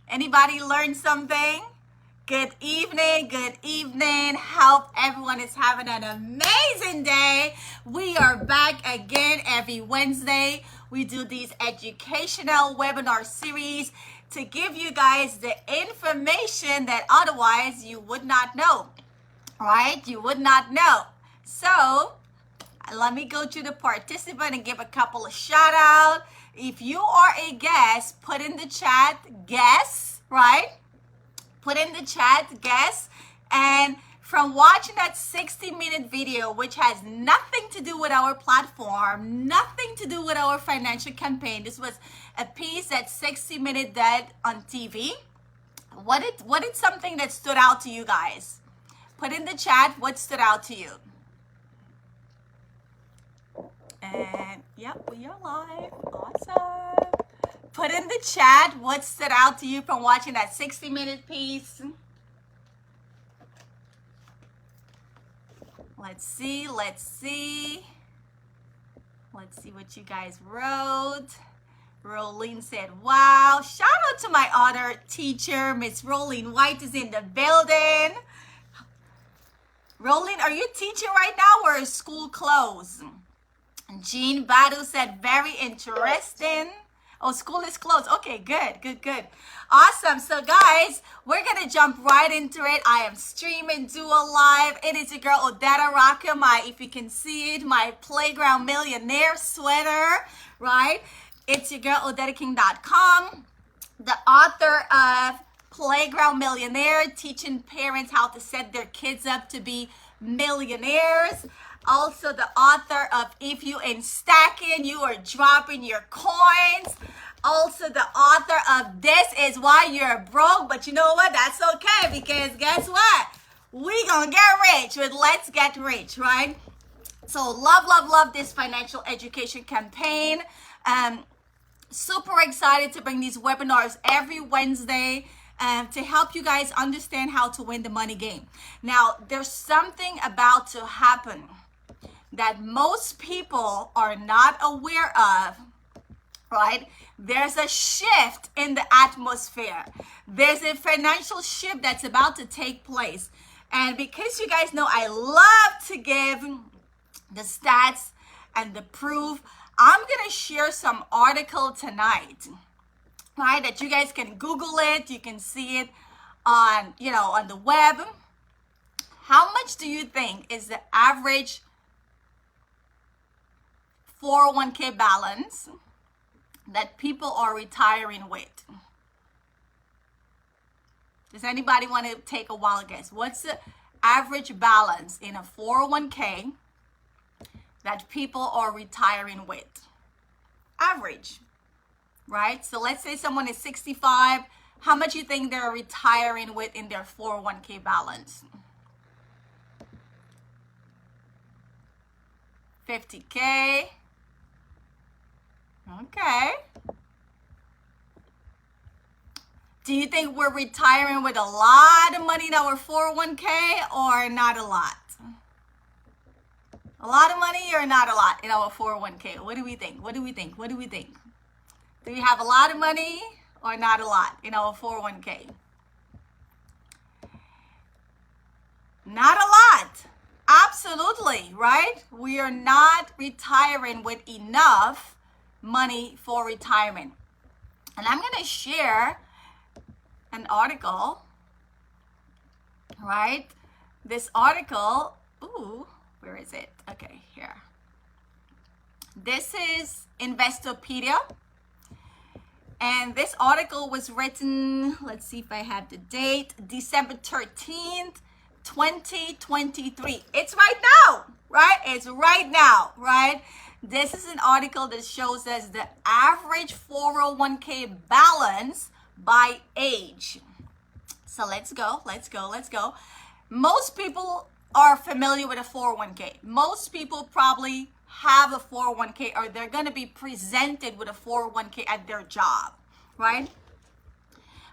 Anybody learn something? Good evening, good evening. Hope everyone is having an amazing day. We are back again every Wednesday. We do these educational webinar series to give you guys the information that otherwise you would not know, right? You would not know. So let me go to the participant and give a couple of shout out. If you are a guest, put in the chat guess, right? Put in the chat guess. And from watching that 60-minute video, which has nothing to do with our platform, nothing to do with our financial campaign, this was a piece that 60 Minute did on TV. What did something that stood out to you guys? Put in the chat what stood out to you. And yep, we are live. Awesome. Put in the chat what stood out to you from watching that 60-minute piece. Let's see what you guys wrote. Rolene said, wow. Shout out to my other teacher, Miss Rolene White is in the building. Rolene, are you teaching right now or is school closed? Jean Badu said, very interesting. Oh, school is closed. Okay, good. Awesome. So guys, we're going to jump right into it. I am streaming Duo Live. It is your girl, Odetta Rocca, if you can see it, my Playground Millionaire sweater, right? It's your girl, OdettaKing.com, the author of Playground Millionaire, teaching parents how to set their kids up to be millionaires. Also the author of If You Ain't Stacking, You Are Dropping Your Coins. Also the author of This Is Why You're Broke. But you know what? That's okay, because guess what? We gonna get rich with Let's Get Rich, right? So love this financial education campaign. Super excited to bring these webinars every Wednesday to help you guys understand how to win the money game. Now, there's something about to happen that most people are not aware of, right? There's a shift in the atmosphere. There's a financial shift that's about to take place. And because you guys know I love to give the stats and the proof, I'm going to share some article tonight, right? That you guys can Google it. You can see it on, on the web. How much do you think is the average 401k balance that people are retiring with? Does anybody want to take a wild guess? What's the average balance in a 401k that people are retiring with? Average, right? So let's say someone is 65. How much you think they're retiring with in their 401k balance? 50k. Okay. Do you think we're retiring with a lot of money in our 401k or not a lot? A lot of money or not a lot in our 401k? What do we think? Do we have a lot of money or not a lot in our 401k? Not a lot. Absolutely, right? We are not retiring with enough money for retirement. And I'm going to share an article, right? This article, where is it? Okay, here. This is Investopedia. And this article was written, let's see if I have the date, December 13th, 2023. It's right now, right? It's right now, right? This is an article that shows us the average 401k balance by age. So let's go. Most people are familiar with a 401k. Most people probably have a 401k or they're going to be presented with a 401k at their job, right?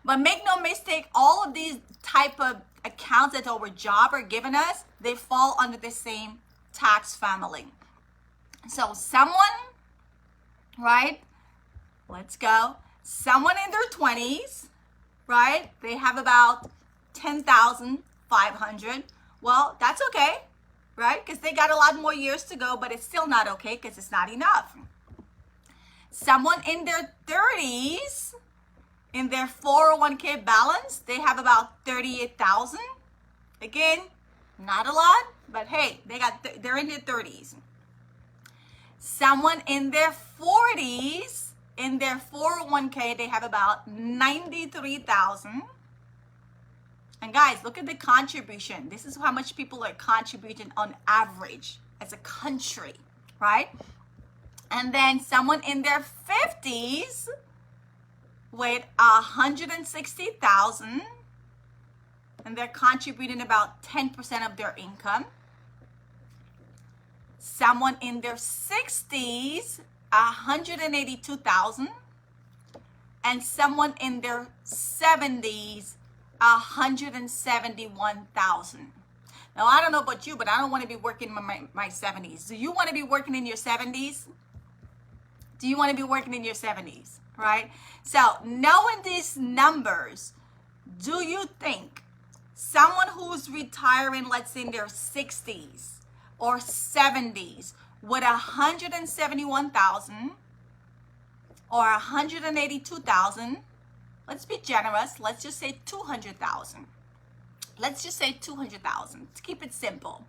But make no mistake, all of these type of accounts that our job are giving us, they fall under the same tax family. So someone, right? Let's go. Someone in their 20s, right? They have about 10,500. Well, that's okay, right? Because they got a lot more years to go, but it's still not okay because it's not enough. Someone in their 30s, in their 401k balance, they have about 38,000. Again, not a lot, but hey, they're in their 30s. Someone in their 40s, in their 401k, they have about 93,000. And guys, look at the contribution. This is how much people are contributing on average as a country, right? And then someone in their 50s with 160,000, and they're contributing about 10% of their income. Someone in their 60s, 182,000, and someone in their 70s, 171,000. Now, I don't know about you, but I don't want to be working in my 70s. Do you want to be working in your 70s? Do you want to be working in your 70s, right? So, knowing these numbers, do you think someone who's retiring, let's say in their 60s or 70s, with 171,000 or 182,000, let's be generous, let's just say 200,000. Let's just say 200,000 to keep it simple.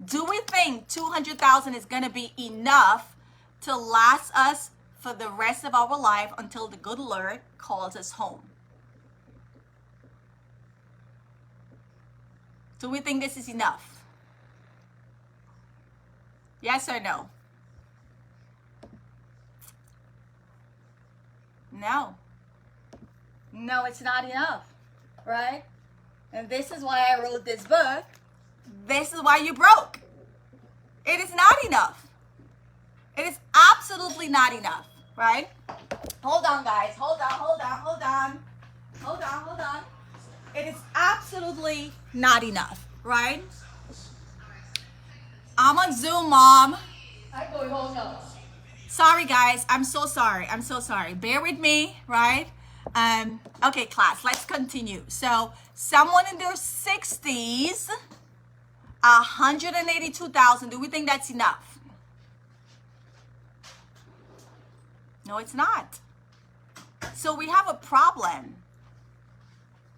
Do we think 200,000 is going to be enough to last us for the rest of our life until the good Lord calls us home? Do we think this is enough? Yes or no? No. No, it's not enough, right? And this is why I wrote this book. This is why you broke. It is not enough. It is absolutely not enough, right? Hold on, guys. Hold on. It is absolutely not enough, right? I'm on Zoom, Mom. I'm going home now. Sorry, guys. I'm so sorry. Bear with me, right? Okay, class, let's continue. So, someone in their 60s, 182,000. Do we think that's enough? No, it's not. So we have a problem.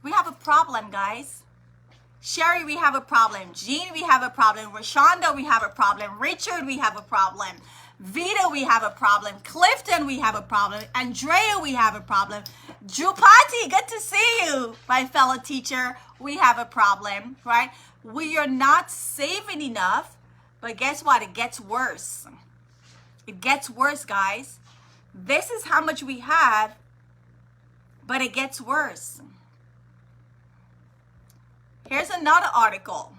We have a problem, guys. Sherry, we have a problem. Jean, we have a problem. Rashonda, we have a problem. Richard, we have a problem. Vita, we have a problem. Clifton, we have a problem. Andrea, we have a problem. Drupati, good to see you, my fellow teacher. We have a problem, right? We are not saving enough, but guess what? It gets worse. It gets worse, guys. This is how much we have, but it gets worse. Here's another article.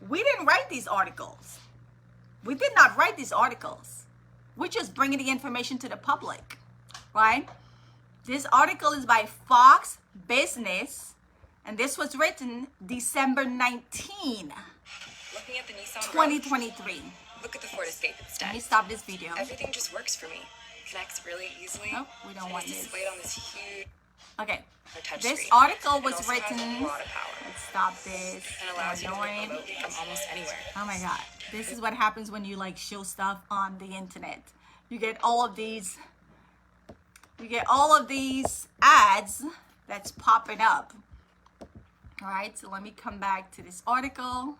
We didn't write these articles. We did not write these articles. We're just bringing the information to the public, right? This article is by Fox Business, and this was written December 19, Looking at the Nissan 2023. Look at the Ford Escape instead. Let me stop this video. Everything just works for me. Connects really easily. Oh, we don't want this. Displayed on this huge Okay. touch This screen. article It was also written. has a lot of power Let's stop this. and allows you to work Annoying. remotely from almost anywhere. Oh my God. This is what happens when you like show stuff on the internet. You get all of these ads that's popping up. All right, so let me come back to this article.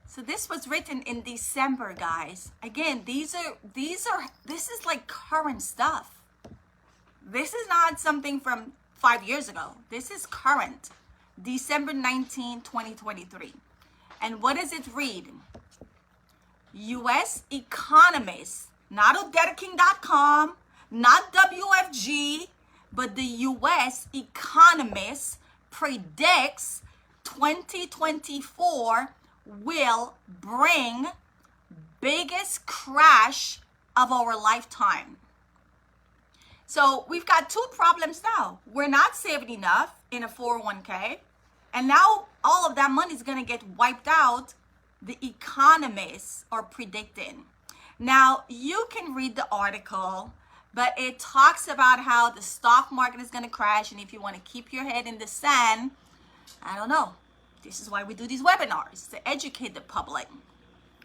So this was written in December, guys. Again, this is like current stuff. This is not something from 5 years ago. This is current. December 19, 2023. And what does it read? U.S. economists, not OdetaKing.com, not WFG, but the U.S. economists predicts 2024 will bring biggest crash of our lifetime. So we've got two problems now. We're not saving enough in a 401k, and now all of that money is going to get wiped out. The economists are predicting. Now you can read the article. but it talks about how the stock market is going to crash, and if you want to keep your head in the sand, I don't know. This is why we do these webinars, to educate the public,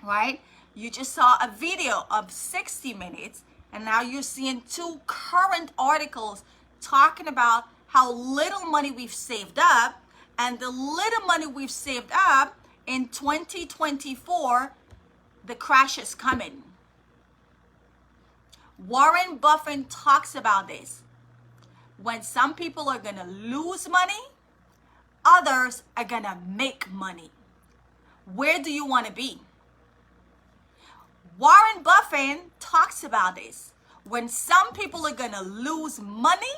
right? You just saw a video of 60 minutes, and now you're seeing 2 current articles talking about how little money we've saved up, and the little money we've saved up in 2024, the crash is coming. Warren Buffett talks about this. When some people are going to lose money, others are going to make money. Where do you want to be? Warren Buffett talks about this. When some people are going to lose money,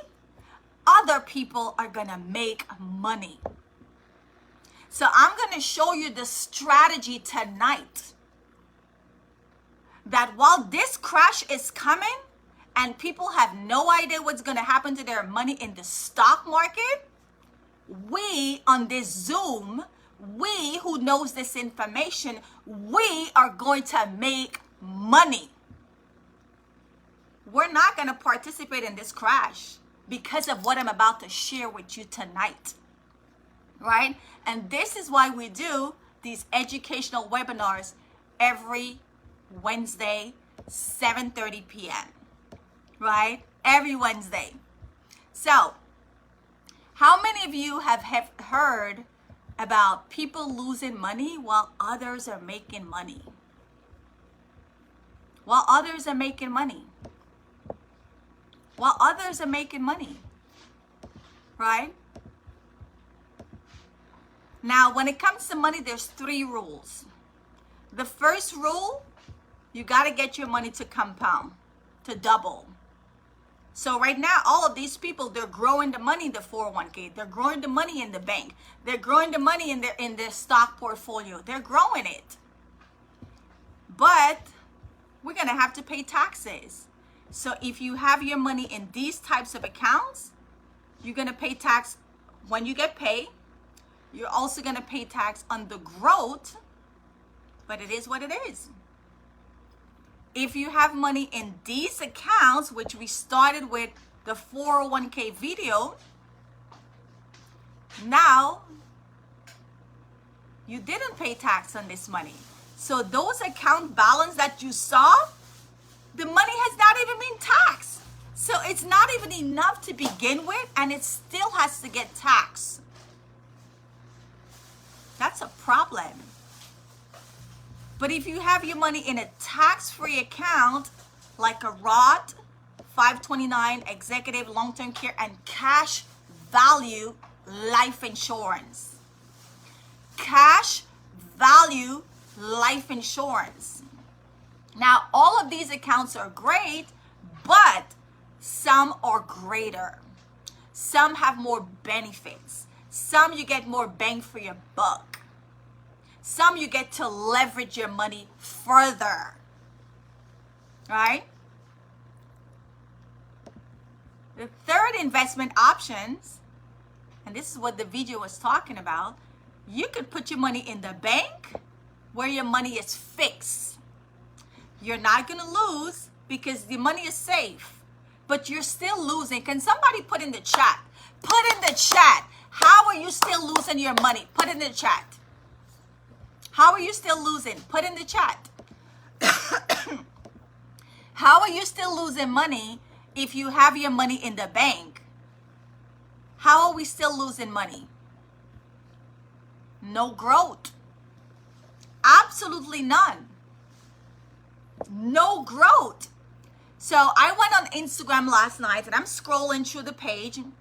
other people are going to make money. So I'm going to show you the strategy tonight, that while this crash is coming and people have no idea what's going to happen to their money in the stock market, we on this Zoom, we who knows this information, we are going to make money. We're not going to participate in this crash because of what I'm about to share with you tonight, right? And this is why we do these educational webinars every Wednesday, 7:30 p.m., right? Every Wednesday. So, how many of you have heard about people losing money while others are making money? While others are making money. While others are making money, right? Now, when it comes to money, there's 3 rules. The first rule, you got to get your money to compound, to double. So right now, all of these people, they're growing the money in the 401k. They're growing the money in the bank. They're growing the money in their stock portfolio. They're growing it. But we're going to have to pay taxes. So if you have your money in these types of accounts, you're going to pay tax when you get paid. You're also going to pay tax on the growth, but it is what it is. If you have money in these accounts, which we started with the 401k video, now you didn't pay tax on this money. So those account balance that you saw, the money has not even been taxed. So it's not even enough to begin with, and it still has to get taxed. That's a problem. But if you have your money in a tax-free account, like a Roth, 529, executive long-term care, and cash value life insurance. Cash value life insurance. Now, all of these accounts are great, but some are greater. Some have more benefits. Some you get more bang for your buck. Some you get to leverage your money further, right? The third investment options, and this is what the video was talking about, you could put your money in the bank where your money is fixed. You're not going to lose because the money is safe, but you're still losing. Can somebody put in the chat? Put in the chat. How are you still losing your money? Put in the chat. How are you still losing? Put in the chat. How are you still losing money if you have your money in the bank? How are we still losing money? No growth. Absolutely none. No growth. So I went on Instagram last night and I'm scrolling through the page and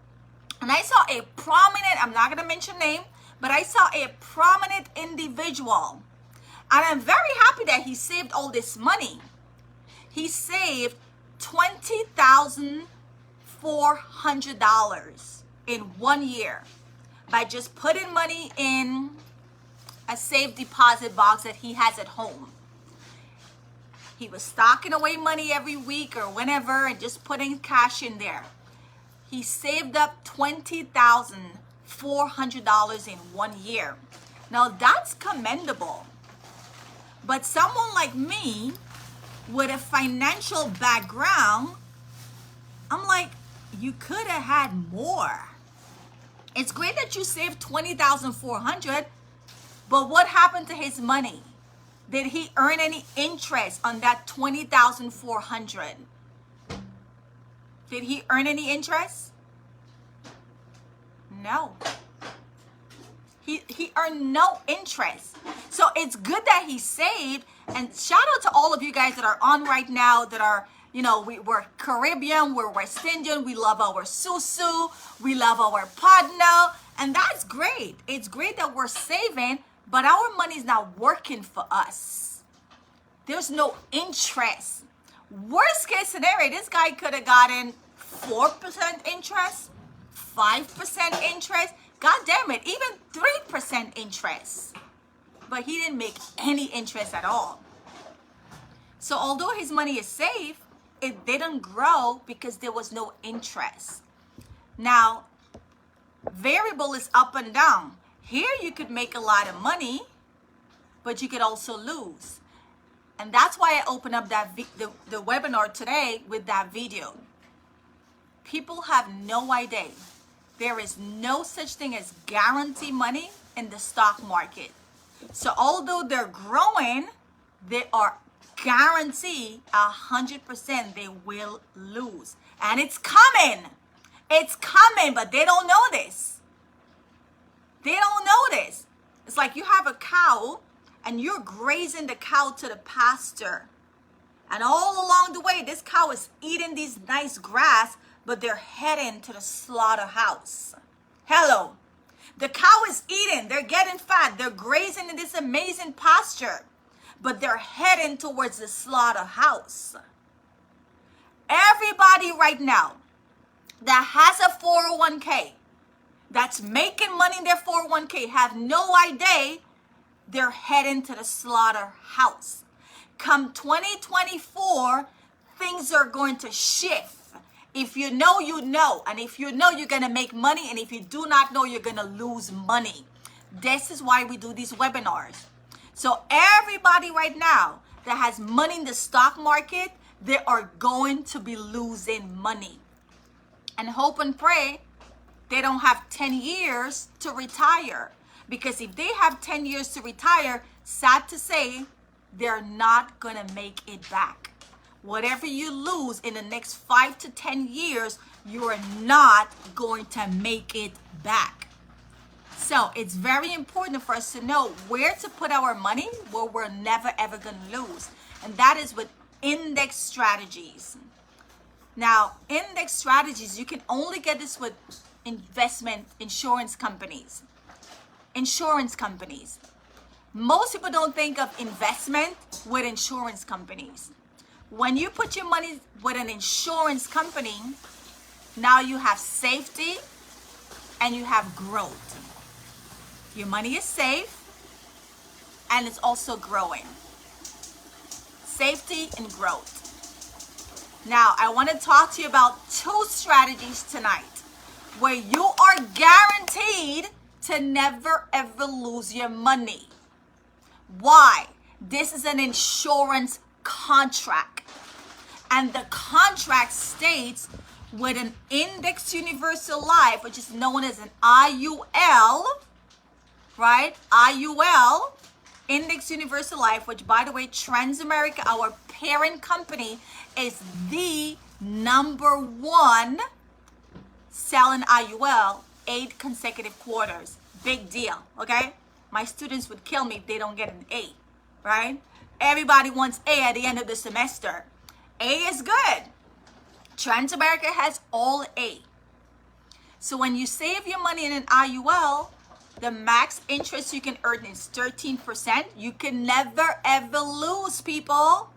I saw a prominent, I'm not going to mention name, but I saw a prominent individual. And I'm very happy that he saved all this money. He saved $20,400 in 1 year by just putting money in a safe deposit box that he has at home. He was stocking away money every week or whenever and just putting cash in there. He saved up $20,400 in 1 year. Now that's commendable. But someone like me with a financial background, you could have had more. It's great that you saved $20,400, but what happened to his money? Did he earn any interest on that $20,400? Did he earn any interest? No. He earned no interest. So it's good that he saved. And shout out to all of you guys that are on right now that are, we're Caribbean, we're West Indian, we love our susu, we love our padno, and that's great. It's great that we're saving, but our money is not working for us. There's no interest. Worst case scenario, this guy could have gotten 4% interest, 5% interest, God damn it, even 3% interest. But he didn't make any interest at all. So although his money is safe, it didn't grow because there was no interest. Now, variable is up and down. Here you could make a lot of money, but you could also lose. And that's why I opened up the webinar today with that video. People have no idea. There is no such thing as guarantee money in the stock market. So although they're growing, they are guaranteed 100% they will lose. And it's coming. It's coming, but they don't know this. They don't know this. It's like you have a cow and you're grazing the cow to the pasture. And all along the way, this cow is eating these nice grass, but they're heading to the slaughterhouse. Hello. The cow is eating, they're getting fat, they're grazing in this amazing pasture, but they're heading towards the slaughterhouse. Everybody right now that has a 401k, that's making money in their 401k, have no idea they're heading to the slaughterhouse. Come 2024, things are going to shift. If you know, you know. And if you know, you're going to make money. And if you do not know, you're going to lose money. This is why we do these webinars. So everybody right now that has money in the stock market, they are going to be losing money. And hope and pray they don't have 10 years to retire. Because if they have 10 years to retire, sad to say, they're not going to make it back. Whatever you lose in the next 5 to 10 years, you are not going to make it back. So it's very important for us to know where to put our money where we're never ever going to lose. And that is with index strategies. Now, index strategies, you can only get this with insurance companies. Insurance companies. Most people don't think of investment with insurance companies. When you put your money with an insurance company, now you have safety and you have growth. Your money is safe and it's also growing. Safety and growth. Now, I want to talk to you about 2 strategies tonight where you are guaranteed to never ever lose your money. Why? This is an insurance contract. And the contract states with an Index Universal Life, which is known as an IUL, right? IUL, Index Universal Life, which by the way, Transamerica, our parent company, is the #1 selling IUL 8 consecutive quarters. Big deal, okay? My students would kill me if they don't get an A, right? Everybody wants A at the end of the semester. A is good. Transamerica has all A. So when you save your money in an IUL, the max interest you can earn is 13%. You can never ever lose, people.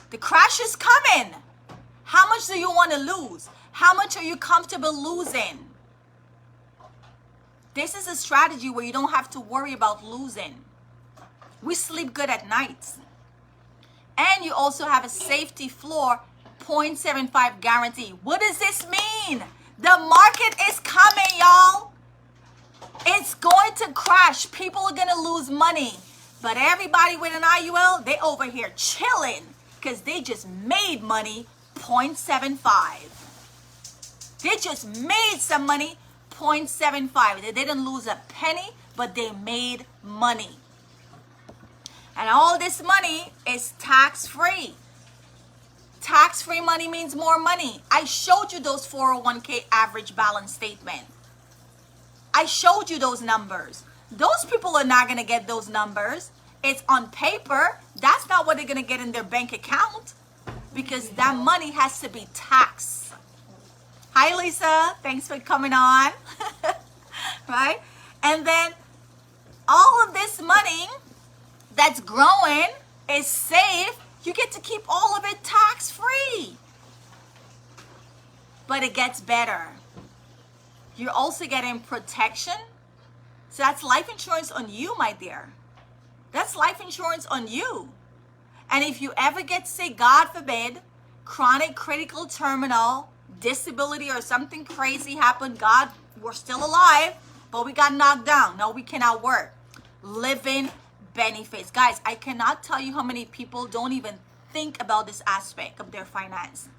The crash is coming. How much do you want to lose? How much are you comfortable losing? This is a strategy where you don't have to worry about losing. We sleep good at night. And you also have a safety floor, 0.75 guarantee. What does this mean? The market is coming, y'all. It's going to crash. People are going to lose money. But everybody with an IUL, they over here chilling because they just made money, 0.75. They just made some money, 0.75. They didn't lose a penny, but they made money. And all this money is tax-free. Tax-free money means more money. I showed you those 401k average balance statement. I showed you those numbers. Those people are not going to get those numbers. It's on paper. That's not what they're going to get in their bank account because that money has to be taxed. Hi, Lisa. Thanks for coming on. Right? And then all of this money that's growing is safe. You get to keep all of it tax-free. But it gets better. You're also getting protection. So that's life insurance on you, my dear. That's life insurance on you. And if you ever get sick, God forbid, chronic critical terminal, disability or something crazy happened, God, we're still alive, but we got knocked down. No, we cannot work. Living benefits. Guys, I cannot tell you how many people don't even think about this aspect of their finance.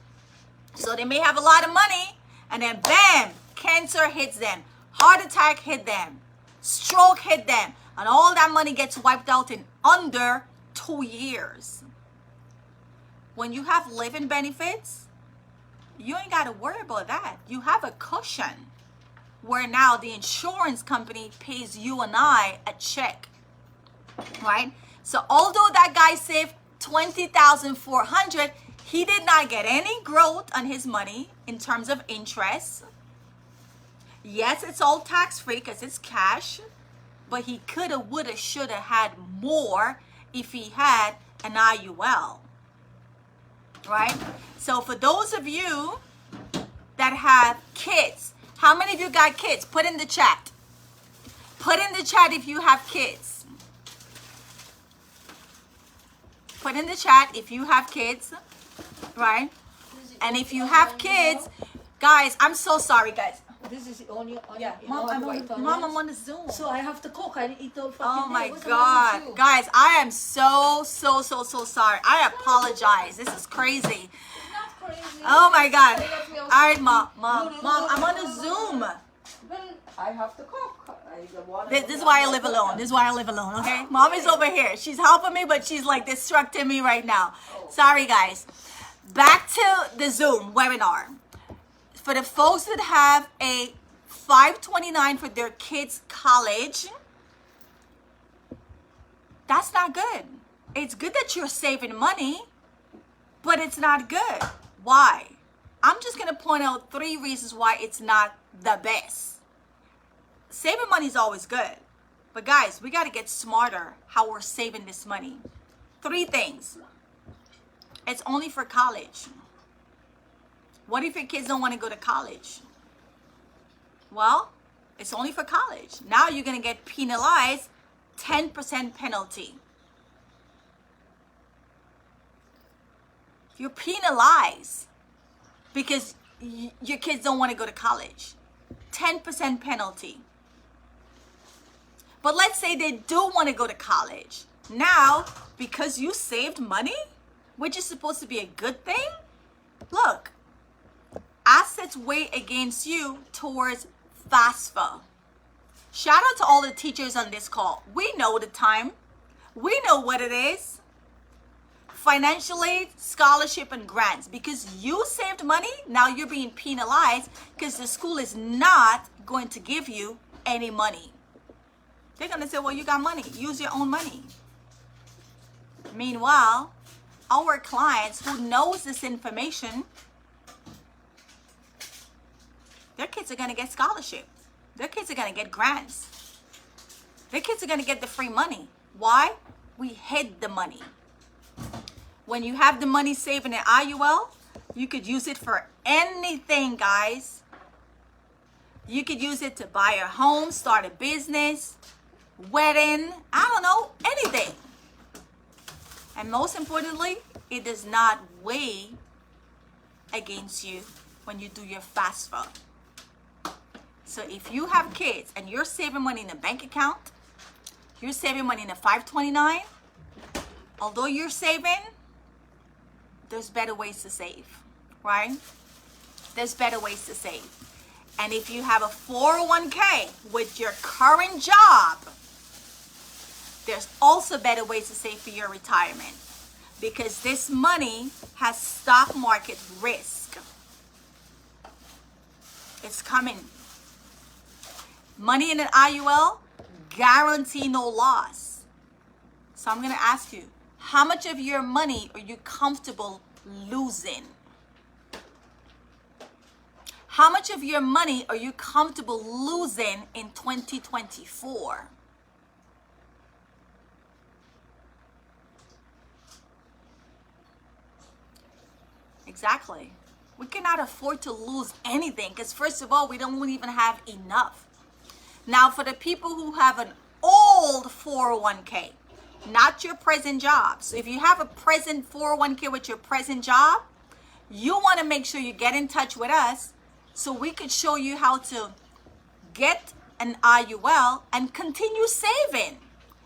So they may have a lot of money and then bam, cancer hits them, heart attack hit them, stroke hit them, and all that money gets wiped out in under 2 years. When you have living benefits, you ain't got to worry about that. You have a cushion where now the insurance company pays you and I a check, right? So although that guy saved $20,400, he did not get any growth on his money in terms of interest. Yes, it's all tax-free because it's cash, but he coulda, woulda, shoulda had more if he had an IUL, right? So for those of you that have kids, how many of you got kids? Put in the chat. Put in the chat if you have kids. Put in the chat if you have kids, right? And if you have kids, guys, I'm so sorry, guys. This is on your Yeah, you Mom, know, I'm white on, Mom, I'm on the Zoom. So I have to cook. I eat all fucking Oh day. my What's the matter with God. you? Guys, I am so sorry. I apologize. This is crazy. It's not crazy. Oh my God. Just let me All right, Mom, No, I'm on a Zoom. Well, I have to cook. This is why I live alone. This is why I live alone, okay? Mom is over here. She's helping me, but she's like distracting me right now. Sorry, guys. Back to the Zoom webinar. For the folks that have a $529 for their kids' college, that's not good. It's good that you're saving money, but it's not good. Why? I'm just going to point out 3 reasons why it's not the best. Saving money is always good. But guys, we got to get smarter how we're saving this money. 3 things. It's only for college. What if your kids don't want to go to college? Well, it's only for college. Now you're going to get penalized 10% penalty. You're penalized because your kids don't want to go to college. 10% penalty. But let's say they do want to go to college. Now, because you saved money, which is supposed to be a good thing, look, assets weigh against you towards FAFSA. Shout out to all the teachers on this call. We know the time. We know what it is. Financial aid, scholarship, and grants. Because you saved money, now you're being penalized because the school is not going to give you any money. They're going to say, well, you got money. Use your own money. Meanwhile, our clients who knows this information, their kids are going to get scholarship. Their kids are going to get grants. Their kids are going to get the free money. Why? We hid the money. When you have the money saved in an IUL, you could use it for anything, guys. You could use it to buy a home, start a business, wedding, I don't know, anything. And most importantly, it does not weigh against you when you do your FAFSA. So if you have kids and you're saving money in a bank account, you're saving money in a 529, although you're saving, there's better ways to save, right? there's better ways to save. And if you have a 401k with your current job, there's also better ways to save for your retirement, because this money has stock market risk. It's coming. Money in an IUL, guarantee no loss. So I'm going to ask you, how much of your money are you comfortable losing? How much of your money are you comfortable losing in 2024? Exactly. We cannot afford to lose anything because, first of all, we don't even have enough. Now, for the people who have an old 401k, not your present job. So if you have a present 401k with your present job, you want to make sure you get in touch with us so we could show you how to get an IUL and continue saving.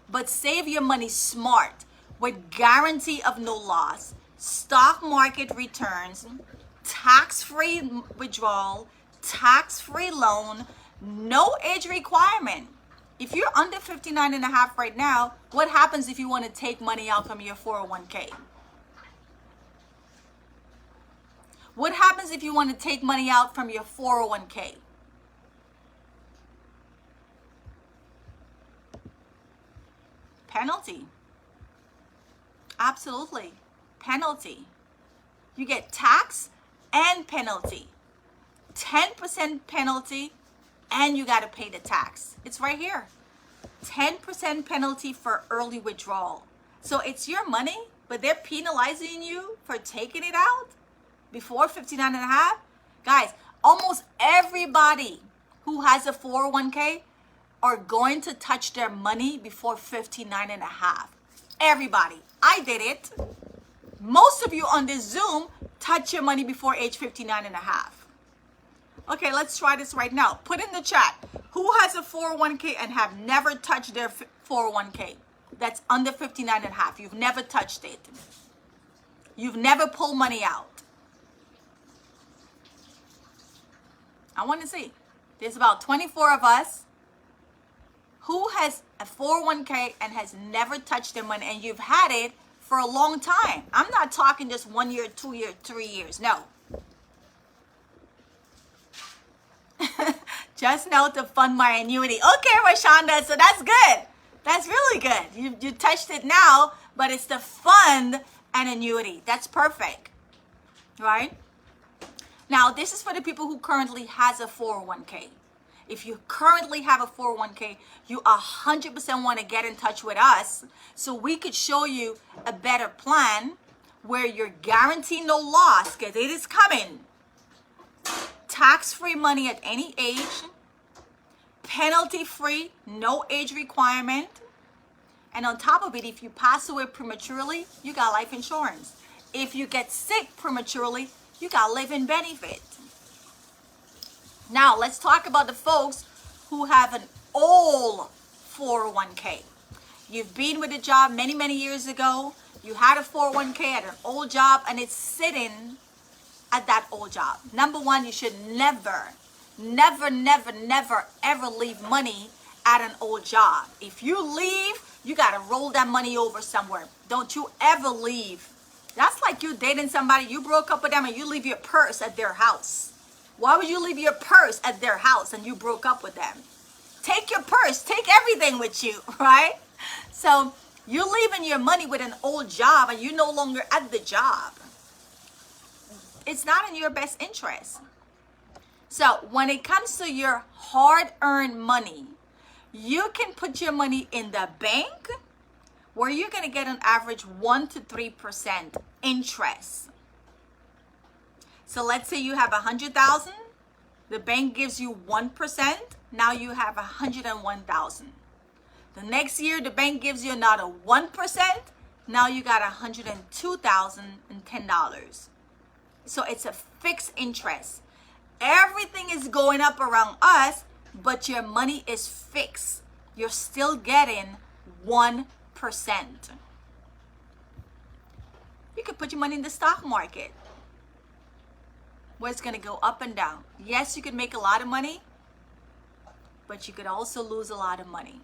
But save your money smart with guarantee of no loss, stock market returns, tax-free withdrawal, tax-free loan, no age requirement. If you're under 59 and a half right now, what happens if you want to take money out from your 401k? What happens if you want to take money out from your 401k? Penalty. Absolutely. Penalty. You get tax and penalty. 10% penalty, and you got to pay the tax. It's right here. 10% penalty for early withdrawal. So it's your money, but they're penalizing you for taking it out before 59 and a half. Guys, almost everybody who has a 401k are going to touch their money before 59 and a half. Everybody. I did it. Most of you on this Zoom touch your money before age 59 and a half. Okay, let's try this right now. Put in the chat, who has a 401k and have never touched their 401k? That's under 59 and a half. You've never touched it. You've never pulled money out. I want to see. There's about 24 of us. Who has a 401k and has never touched their money, and you've had it for a long time? I'm not talking just 1 year, 2 years, 3 years. No. Just now to fund my annuity. Okay, Rashonda, so that's good. That's really good. You touched it now, but it's to fund an annuity. That's perfect. Right? Now, this is for the people who currently has a 401k. If you currently have a 401k, you 100% want to get in touch with us so we could show you a better plan where you're guaranteed no loss, because it is coming. Tax-free money at any age, penalty-free, no age requirement, and on top of it, if you pass away prematurely, you got life insurance. If you get sick prematurely, you got living benefit. Now, let's talk about the folks who have an old 401k. You've been with a job many, many years ago. You had a 401k at an old job, and it's sitting at that old job. Number one, you should never, ever leave money at an old job. If you leave, you got to roll that money over somewhere. Don't you ever leave. That's like you dating somebody, you broke up with them, and you leave your purse at their house. Why would you leave your purse at their house and you broke up with them? Take your purse, take everything with you, right? So you're leaving your money with an old job and you're no longer at the job. It's not in your best interest. So when it comes to your hard-earned money, you can put your money in the bank where you're going to get an average 1 to 3% interest. So let's say you have 100,000, the bank gives you 1%, now you have 101,000. The next year the bank gives you another 1%, now you got $102,010. So it's a fixed interest. Everything is going up around us, but your money is fixed. You're still getting 1%. You could put your money in the stock market. where it's going to go up and down. Yes, you could make a lot of money, but you could also lose a lot of money.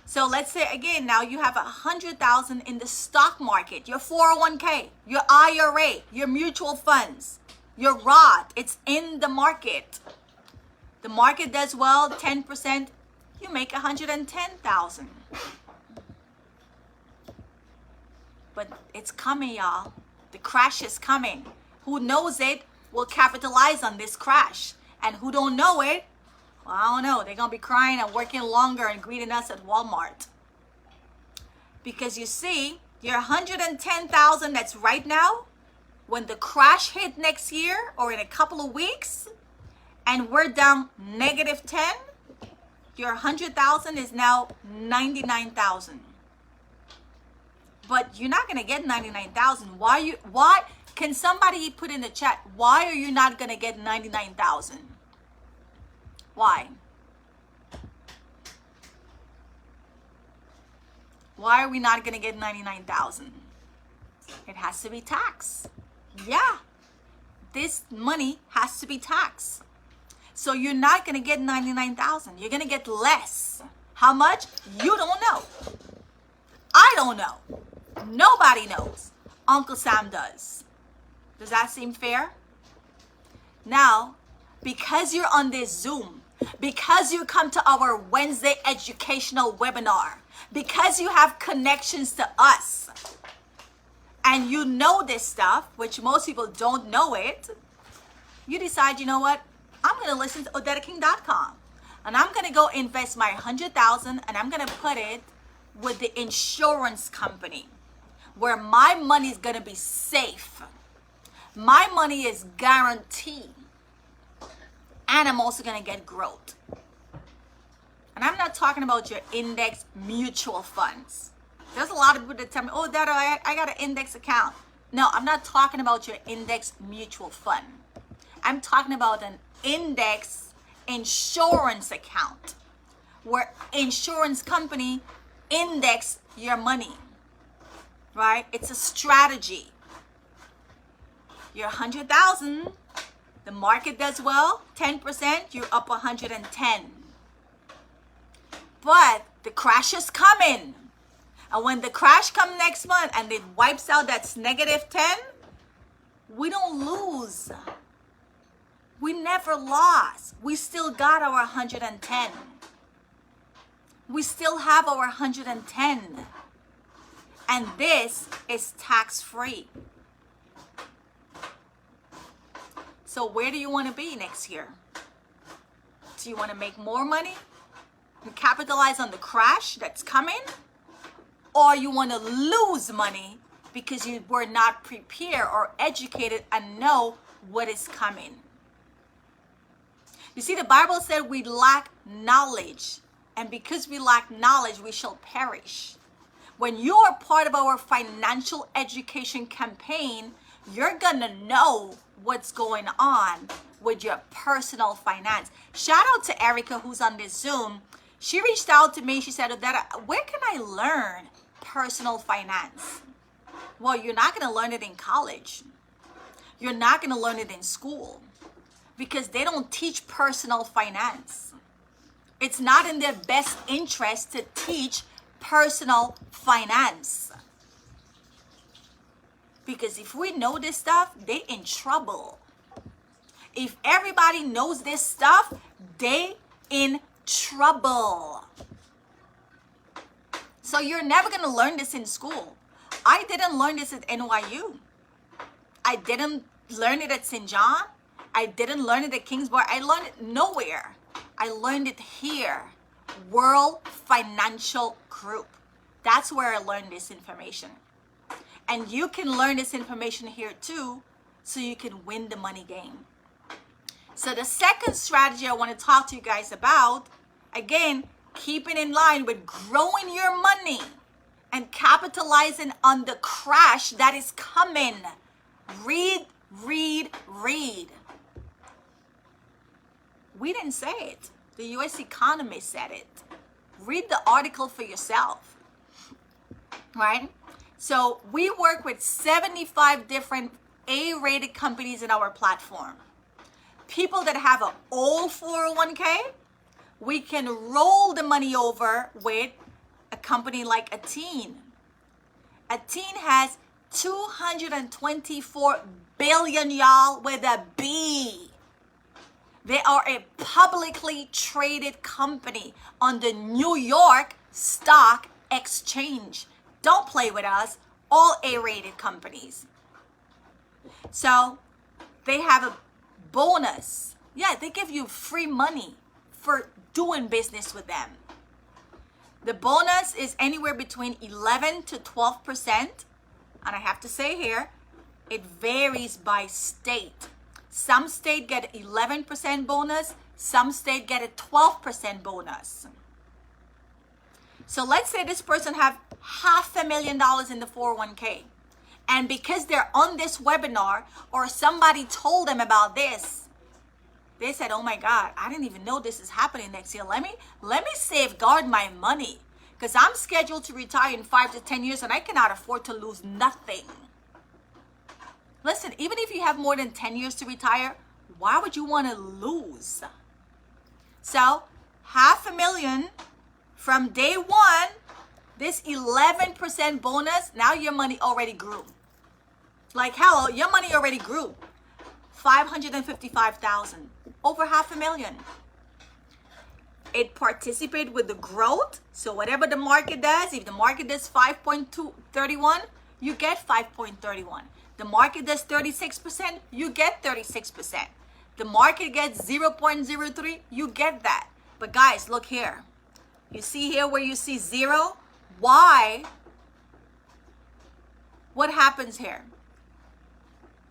So let's say again, now you have 100,000 in the stock market, your 401k, your IRA, your mutual funds, your Roth, it's in the market. The market does well, 10%, you make 110,000. But it's coming, y'all. The crash is coming. Who knows it will capitalize on this crash. And who don't know it, well, I don't know. They're going to be crying and working longer and greeting us at Walmart. Because you see, your 110,000 that's right now, when the crash hit next year or in a couple of weeks, and we're down -10, your 100,000 is now 99,000. But you're not going to get 99,000. Why? Can somebody put in the chat, why are you not going to get 99,000? Why? Why are we not going to get 99,000? It has to be taxed. Yeah. This money has to be taxed. So you're not going to get 99,000. You're going to get less. How much? You don't know. I don't know. Nobody knows. Uncle Sam does. Does that seem fair? Now, because you're on this Zoom, because you come to our Wednesday educational webinar, because you have connections to us, and you know this stuff, which most people don't know it, you decide, you know what? I'm going to listen to OdettaKing.com, and I'm going to go invest my 100,000, and I'm going to put it with the insurance company, where my money is going to be safe. My money is guaranteed. And I'm also going to get growth. And I'm not talking about your index mutual funds. There's a lot of people that tell me, oh, Dada, I got an index account. No, I'm not talking about your index mutual fund. I'm talking about an index insurance account, where insurance company index your money, right? It's a strategy. Your 100,000, the market does well, 10%, you're up 110. But the crash is coming. And when the crash comes next month and it wipes out that's -10, we don't lose. We never lost. We still got our 110. We still have our 110. And this is tax-free. So where do you want to be next year? Do you want to make more money and capitalize on the crash that's coming? Or you want to lose money because you were not prepared or educated and know what is coming? You see, the Bible said we lack knowledge. And because we lack knowledge, we shall perish. When you are part of our financial education campaign, you're going to know what's going on with your personal finance. Shout out to Erica, who's on this Zoom. She reached out to me. She said, Odetta, where can I learn personal finance? Well, you're not going to learn it in college. You're not going to learn it in school because they don't teach personal finance. It's not in their best interest to teach personal finance. Because if we know this stuff, they in trouble. If everybody knows this stuff, they in trouble. So you're never going to learn this in school. I didn't learn this at NYU. I didn't learn it at St. John. I didn't learn it at Kingsborough. I learned it nowhere. I learned it here. World Financial Group. That's where I learned this information. And you can learn this information here too, so you can win the money game. So the second strategy I want to talk to you guys about, again, keeping in line with growing your money and capitalizing on the crash that is coming. Read, read, read. We didn't say it. The U.S. Economist said it. Read the article for yourself, right? So we work with 75 different A-rated companies in our platform. people that have an old 401k, we can roll the money over with a company like Athene. Athene has 224 billion, y'all, with a B. They are a publicly traded company on the New York Stock Exchange. Don't play with us. All A-rated companies. So they have a bonus. Yeah, they give you free money for doing business with them. The bonus is anywhere between 11 to 12%. And I have to say here, it varies by state. Some state get 11% bonus. Some state get a 12% bonus. So let's say this person have $500,000 in the 401k. And because they're on this webinar or somebody told them about this, they said, oh my God, I didn't even know this is happening next year. Let me safeguard my money because I'm scheduled to retire in 5 to 10 years and I cannot afford to lose nothing. Listen, even if you have more than 10 years to retire, why would you want to lose? So $500,000 from day one, this 11% bonus, now your money already grew. Like, hello, your money already grew. $555,000, over $500,000. It participated with the growth. So whatever the market does, if the market does 5.31, you get 5.31. The market does 36%, you get 36%. The market gets 0.03, you get that. But guys, look here. You see here where you see 0? Why? What happens here?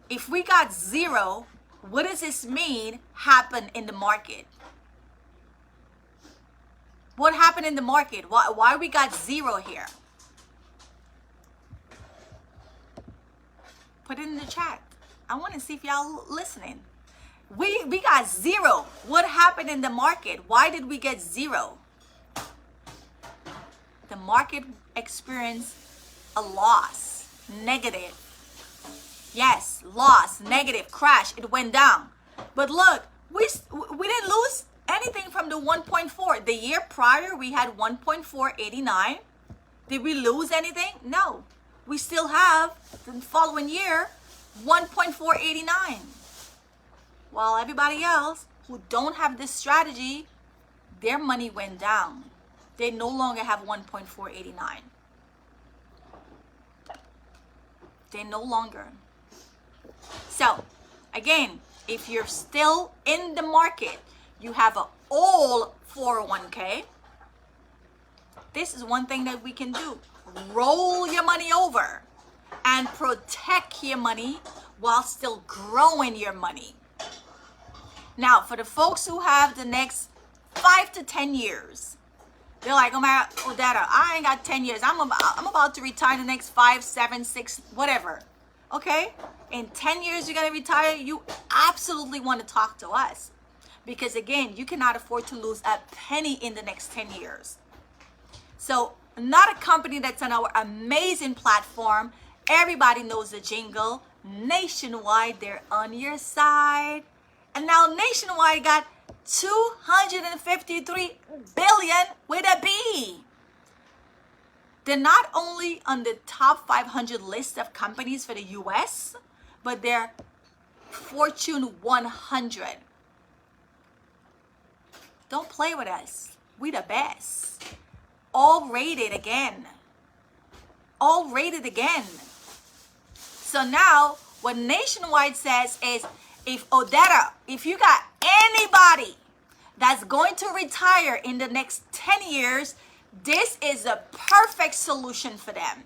If we got 0, what does this mean happen in the market? What happened in the market? Why we got 0 here? Put it in the chat. I want to see if y'all listening. We got 0. What happened in the market? Why did we get 0? The market experienced a loss, negative. Yes, loss, negative, crash. It went down. But look, we didn't lose anything from the 1.4. The year prior, we had 1.489. Did we lose anything? No. We still have the following year 1.489. While everybody else who don't have this strategy, their money went down. They no longer have 1.489. They no longer. So, again, if you're still in the market, you have an old 401k, this is one thing that we can do. Roll your money over and protect your money while still growing your money. Now, for the folks who have the next 5 to 10 years, they're like, oh my God, Odetta, I ain't got 10 years. I'm about to retire in the next 5, 7, 6, whatever. Okay? In 10 years, you're going to retire. You absolutely want to talk to us. Because again, you cannot afford to lose a penny in the next 10 years. So, not a company that's on our amazing platform. Everybody knows the jingle. Nationwide, they're on your side. And now Nationwide got 253 billion with a B. They're not only on the top 500 list of companies for the US, but they're Fortune 100. Don't play with us. We the best. All rated again. All rated again. So now what Nationwide says is, if Odetta, if you got anybody that's going to retire in the next 10 years, this is a perfect solution for them.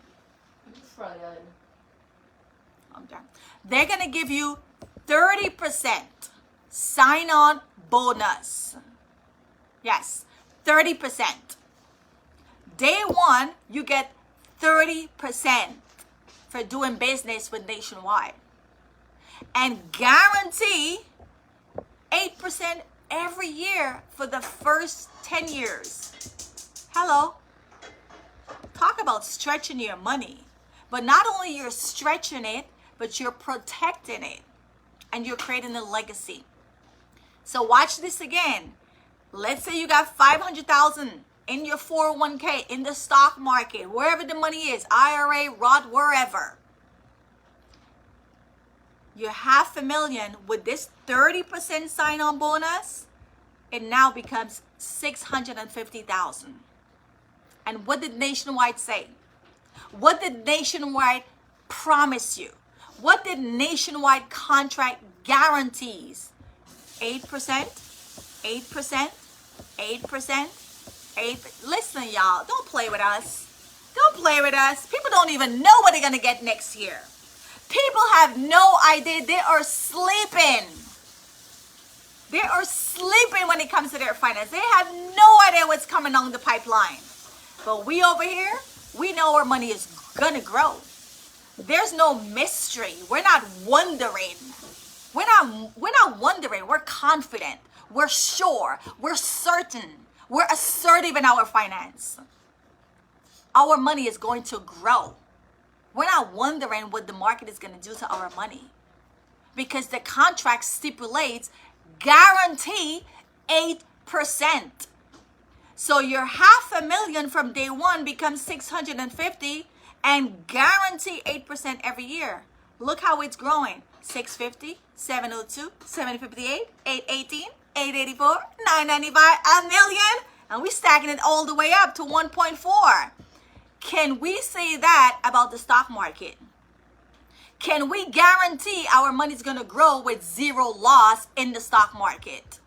Okay. They're going to give you 30% sign-on bonus. Yes, 30%. Day one, you get 30% for doing business with Nationwide. And guarantee 8% every year for the first 10 years. Hello. Talk about stretching your money. But not only you're stretching it, but you're protecting it. And you're creating a legacy. So watch this again. Let's say you got 500,000 in your 401k, in the stock market, wherever the money is, IRA, Roth, wherever. Your $500,000 with this 30% sign-on bonus, it now becomes 650,000. And what did Nationwide say? What did Nationwide promise you? What did Nationwide contract guarantees? 8%, 8%, 8%, 8%. Listen, y'all, don't play with us. Don't play with us. People don't even know what they're going to get next year. People have no idea. They are sleeping. They are sleeping when it comes to their finance. They have no idea what's coming down the pipeline. But we over here, we know our money is going to grow. There's no mystery. We're not wondering. We're not wondering. We're confident. We're sure. We're certain. We're assertive in our finance. Our money is going to grow. We're not wondering what the market is going to do to our money. Because the contract stipulates guarantee 8%. So your $500,000 from day one becomes 650 and guarantee 8% every year. Look how it's growing. 650, 702, 758, 818, 884, 995, $1 million. And we're stacking it all the way up to 1.4. Can we say that about the stock market? Can we guarantee our money is going to grow with zero loss in the stock market?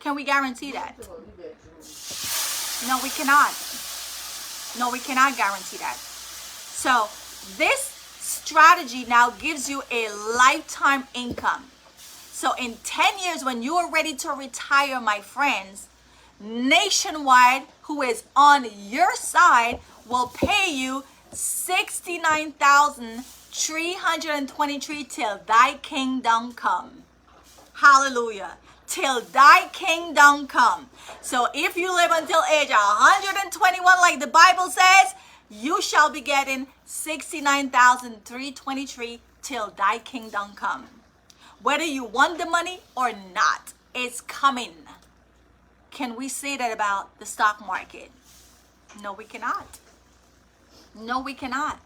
Can we guarantee that? No, we cannot. No, we cannot guarantee that. So this strategy now gives you a lifetime income. So in 10 years, when you are ready to retire, my friends, Nationwide, who is on your side, will pay you $69,323 till thy kingdom come. Hallelujah. Till thy kingdom come. So if you live until age 121, like the Bible says, you shall be getting $69,323 till thy kingdom come. Whether you want the money or not, it's coming. Can we say that about the stock market? No, we cannot. No, we cannot.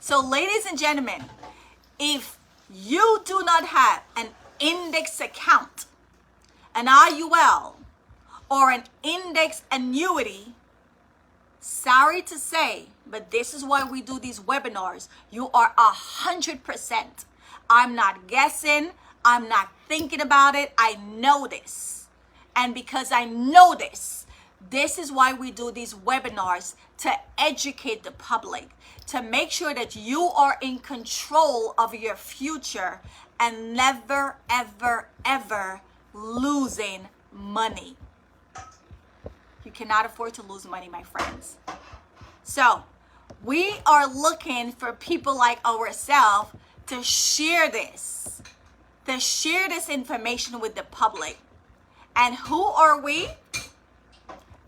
So, ladies and gentlemen, if you do not have an index account, an IUL, or an index annuity, sorry to say, but this is why we do these webinars. You are 100%. I'm not guessing. I'm not thinking about it. I know this. And because I know this is why we do these webinars, to educate the public, to make sure that you are in control of your future and never, ever, ever losing money. You cannot afford to lose money, my friends. So we are looking for people like ourselves to share this information with the public. And who are we?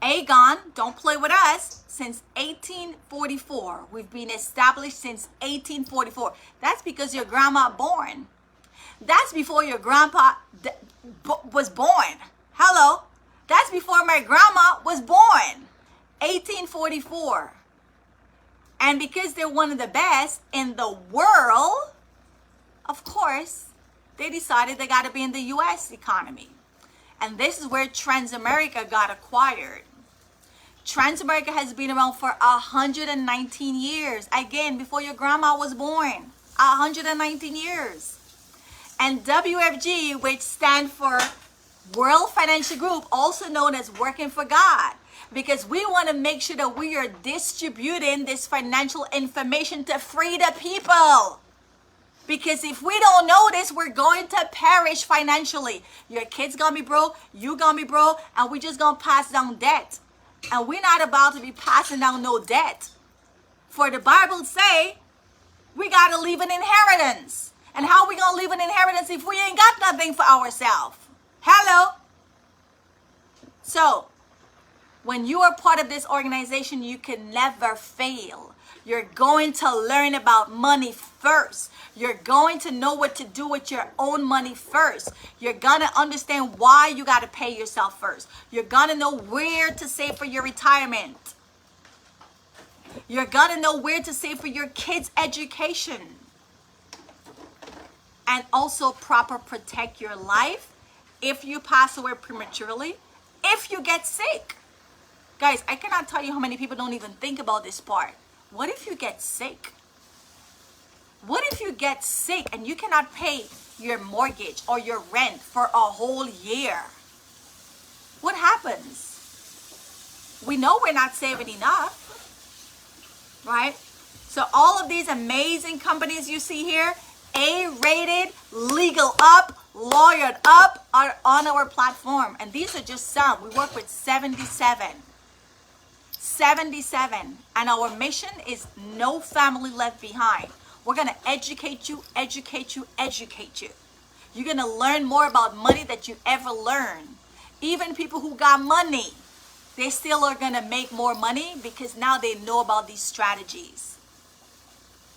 Aegon, don't play with us, since 1844. We've been established since 1844. That's because your grandma born. That's before your grandpa was born. Hello? That's before my grandma was born. 1844. And because they're one of the best in the world, of course, they decided they got to be in the U.S. economy. And this is where Transamerica got acquired. Transamerica has been around for 119 years. Again, before your grandma was born. 119 years. And WFG, which stands for World Financial Group, also known as Working for God. Because we want to make sure that we are distributing this financial information to free the people. Because if we don't know this, we're going to perish financially. Your kids gonna be broke, you gonna be broke, and we just gonna pass down debt. And we're not about to be passing down no debt. For the Bible say, we gotta leave an inheritance. And how we gonna leave an inheritance if we ain't got nothing for ourselves? Hello? So, when you are part of this organization, you can never fail. You're going to learn about money first. You're going to know what to do with your own money first. You're going to understand why you got to pay yourself first. You're going to know where to save for your retirement. You're going to know where to save for your kids' education. And also proper protect your life if you pass away prematurely, if you get sick. Guys, I cannot tell you how many people don't even think about this part. What if you get sick? What if you get sick and you cannot pay your mortgage or your rent for a whole year? What happens? We know we're not saving enough, right? So all of these amazing companies you see here, A-rated, legal up, lawyered up, are on our platform. And these are just some. We work with 77. 77. And our mission is no family left behind. We're going to educate you, educate you, educate you. You're going to learn more about money that you ever learned. Even people who got money, they still are going to make more money because now they know about these strategies.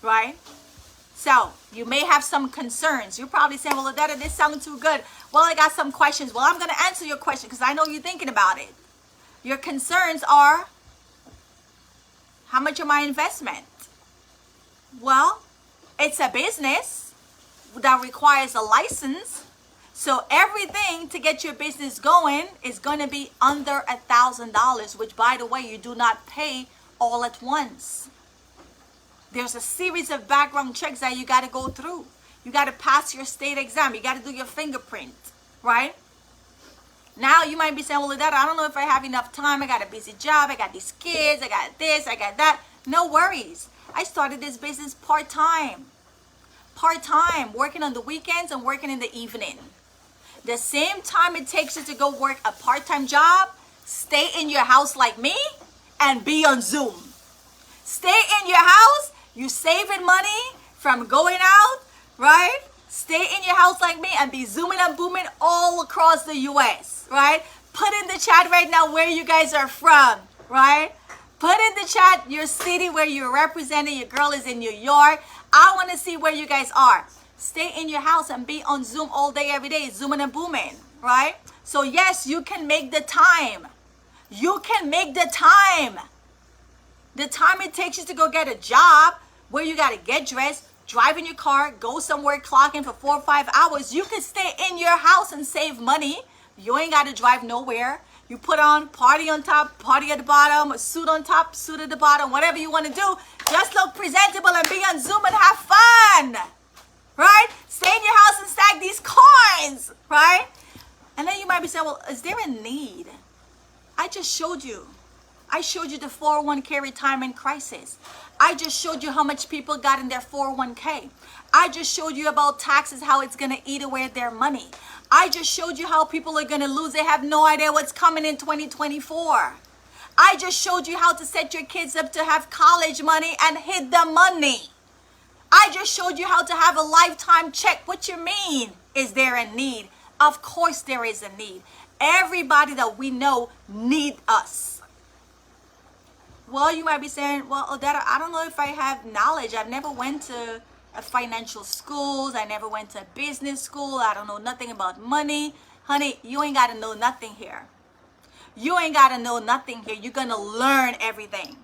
Right? So, you may have some concerns. You're probably saying, well, Odetta, this sounds too good. Well, I got some questions. Well, I'm going to answer your question because I know you're thinking about it. Your concerns are, how much of my investment? Well, it's a business that requires a license. So everything to get your business going is going to be under $1,000, which, by the way, you do not pay all at once. There's a series of background checks that you got to go through. You got to pass your state exam. You got to do your fingerprint, right? Now you might be saying, well, Odetta, I don't know if I have enough time. I got a busy job. I got these kids. I got this. I got that. No worries. I started this business part-time. Part-time, working on the weekends and working in the evening. The same time it takes you to go work a part-time job, stay in your house like me and be on Zoom. Stay in your house. You saving money from going out, right? Stay in your house like me and be zooming and booming all across the U.S., right? Put in the chat right now where you guys are from, right? Put in the chat your city where you're representing. Your girl is in New York. I want to see where you guys are. Stay in your house and be on Zoom all day, every day, zooming and booming, right? So yes, you can make the time. You can make the time. The time it takes you to go get a job where you got to get dressed, drive in your car, go somewhere, clock in for 4 or 5 hours. You can stay in your house and save money. You ain't got to drive nowhere. You put on party on top, party at the bottom, a suit on top, suit at the bottom, whatever you want to do. Just look presentable and be on Zoom and have fun, right? Stay in your house and stack these coins, right? And then you might be saying, well, is there a need? I just showed you. I showed you the 401k retirement crisis. I just showed you how much people got in their 401k. I just showed you about taxes, how it's going to eat away their money. I just showed you how people are going to lose. They have no idea what's coming in 2024. I just showed you how to set your kids up to have college money and hid the money. I just showed you how to have a lifetime check. What you mean? Is there a need? Of course there is a need. Everybody that we know need us. Well, you might be saying, well, Odetta, I don't know if I have knowledge. I've never went to a financial schools. I never went to business school. I don't know nothing about money. Honey, you ain't got to know nothing here. You ain't got to know nothing here. You're going to learn everything.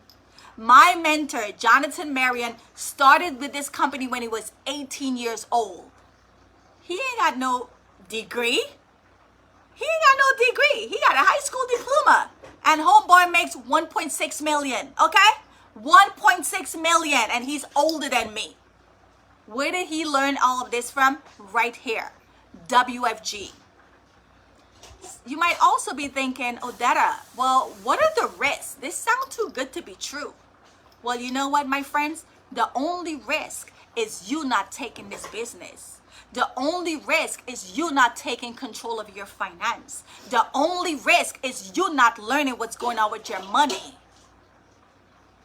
My mentor, Jonathan Marion, started with this company when he was 18 years old. He ain't got no degree. He ain't got no degree. He got a high school diploma. And homeboy makes 1.6 million, okay? 1.6 million, and he's older than me. Where did he learn all of this from? Right here, WFG. You might also be thinking, Odetta, well, what are the risks? This sounds too good to be true. Well, you know what, my friends? The only risk is you not taking this business. The only risk is you not taking control of your finance. The only risk is you not learning what's going on with your money.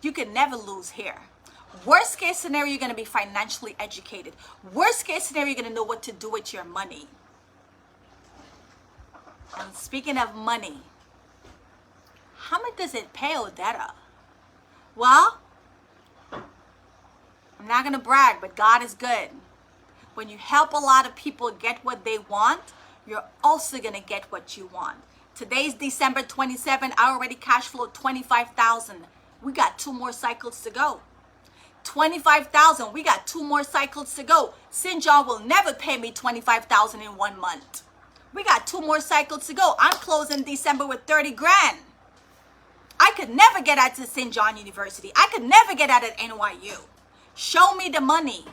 You can never lose here. Worst case scenario, you're going to be financially educated. Worst case scenario, you're going to know what to do with your money. And speaking of money, how much does it pay, Odetta? Well, I'm not going to brag, but God is good. When you help a lot of people get what they want, you're also going to get what you want. Today's December 27. I already cash flowed $25,000. We got 2 more cycles to go. $25,000. We got 2 more cycles to go. St. John will never pay me $25,000 in 1 month. We got 2 more cycles to go. I'm closing December with 30 grand. I could never get out to St. John University. I could never get out at NYU. Show me the money.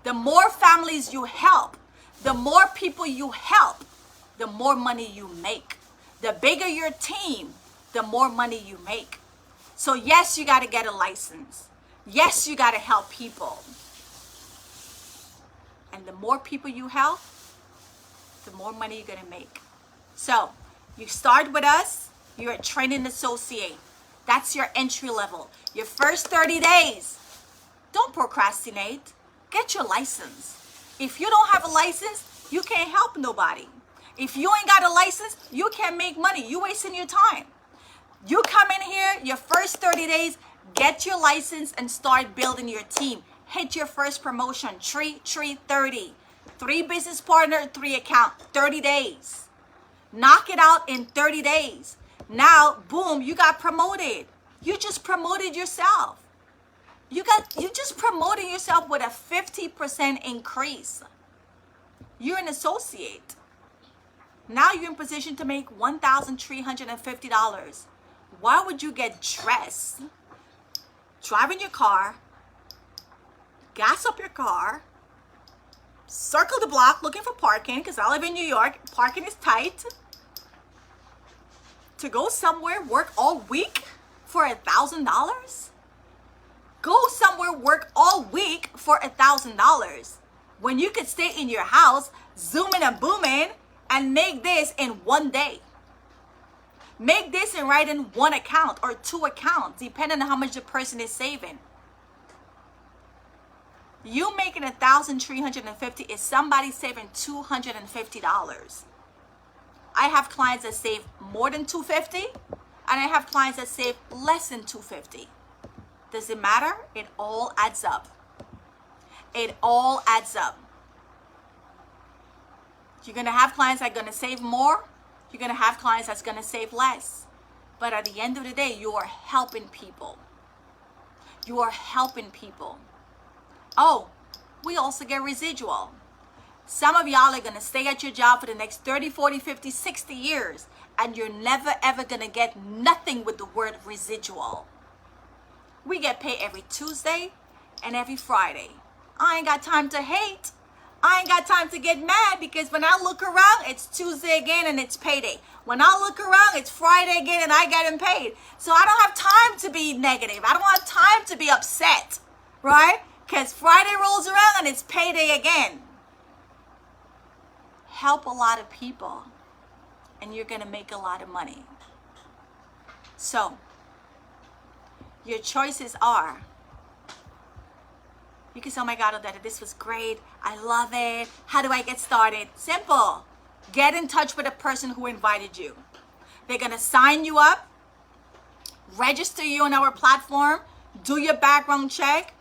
The more families you help, the more people you help, the more money you make. The bigger your team, the more money you make. So yes, you got to get a license. Yes, you got to help people. And the more people you help, the more money you're going to make. So you start with us. You're a training associate. That's your entry level. Your first 30 days. Don't procrastinate. Get your license. If you don't have a license, you can't help nobody. If you ain't got a license, you can't make money. You wasting your time. You come in here, your first 30 days, get your license and start building your team. Hit your first promotion. Treat 30. 3 business partner, 3 account. 30 days. Knock it out in 30 days. Now, boom, you got promoted. You just promoted yourself. You just promoted yourself with a 50% increase. You're an associate. Now you're in position to make $1,350. Why would you get dressed, driving your car, gas up your car, circle the block looking for parking, because I live in New York, parking is tight, to go somewhere, work all week for $1,000? Go somewhere, work all week for $1,000 when you could stay in your house, zooming and booming, and make this in 1 day. Make this and write in 1 account or 2 accounts, depending on how much the person is saving. You making $1,350 is somebody saving $250. I have clients that save more than $250, and I have clients that save less than $250. Does it matter? It all adds up. It all adds up. You're going to have clients that are going to save more. You're going to have clients that's going to save less. But at the end of the day, you are helping people. You are helping people. Oh, we also get residual. Some of y'all are going to stay at your job for the next 30, 40, 50, 60 years, and you're never ever going to get nothing with the word residual. We get paid every Tuesday and every Friday. I ain't got time to hate. I ain't got time to get mad, because when I look around, it's Tuesday again and it's payday. When I look around, it's Friday again and I getting paid. So I don't have time to be negative. I don't have time to be upset, right? Because Friday rolls around and it's payday again. Help a lot of people and you're going to make a lot of money. So your choices are, you can say, oh my God, Odetta, this was great. I love it. How do I get started? Simple. Get in touch with the person who invited you. They're going to sign you up, register you on our platform, do your background check,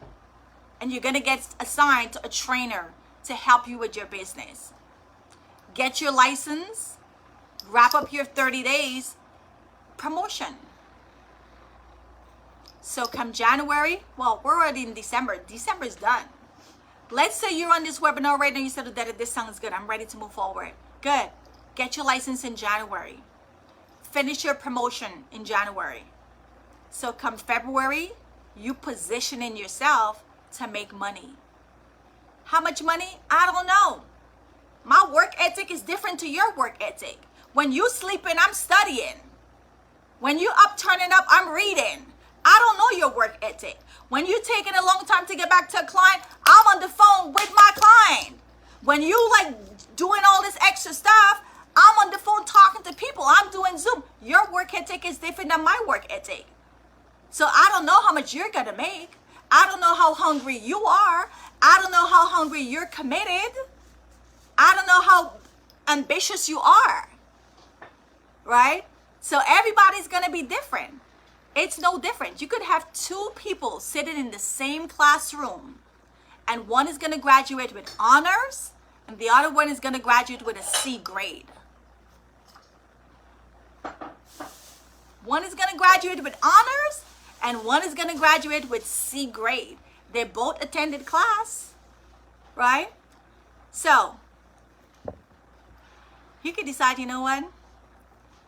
and you're going to get assigned to a trainer to help you with your business. Get your license, wrap up your 30 days, promotion. So come January, well, we're already in December. December's done. Let's say you're on this webinar right now. You said that this sounds good. I'm ready to move forward. Good. Get your license in January. Finish your promotion in January. So come February, you positioning yourself to make money. How much money? I don't know. My work ethic is different to your work ethic. When you sleeping, I'm studying. When you up turning up, I'm reading. I don't know your work ethic. When you taking a long time to get back to a client, I'm on the phone with my client. When you like doing all this extra stuff, I'm on the phone talking to people. I'm doing Zoom. Your work ethic is different than my work ethic. So I don't know how much you're going to make. I don't know how hungry you are. I don't know how hungry you're committed. I don't know how ambitious you are. Right? So everybody's going to be different. It's no different. You could have two people sitting in the same classroom, and one is going to graduate with honors, and the other one is going to graduate with a C grade. One is going to graduate with honors, and one is going to graduate with C grade. They both attended class, right? So, you can decide, you know what?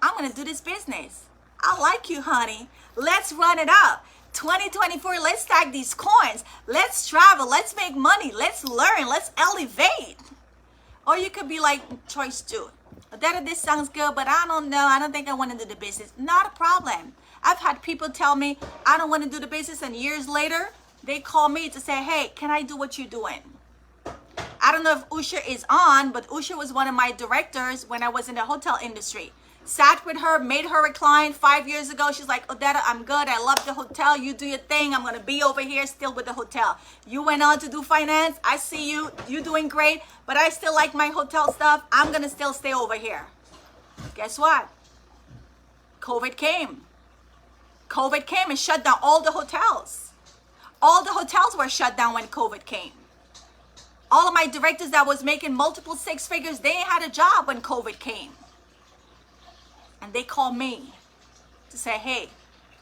I'm going to do this business. I like you, honey. Let's run it up. 2024, let's stack these coins. Let's travel. Let's make money. Let's learn. Let's elevate. Or you could be like, choice two. That this sounds good, but I don't know. I don't think I want to do the business. Not a problem. I've had people tell me, I don't want to do the business, and years later, they call me to say, hey, can I do what you're doing? I don't know if Usha is on, but Usha was one of my directors when I was in the hotel industry. Sat with her, made her a client 5 years ago. She's like, Odetta, I'm good. I love the hotel. You do your thing. I'm going to be over here still with the hotel. You went on to do finance. I see you. You're doing great, but I still like my hotel stuff. I'm going to still stay over here. Guess what? COVID came. COVID came and shut down all the hotels. All the hotels were shut down when COVID came. All of my directors that was making multiple six figures, they ain't had a job when COVID came. And they call me to say, hey,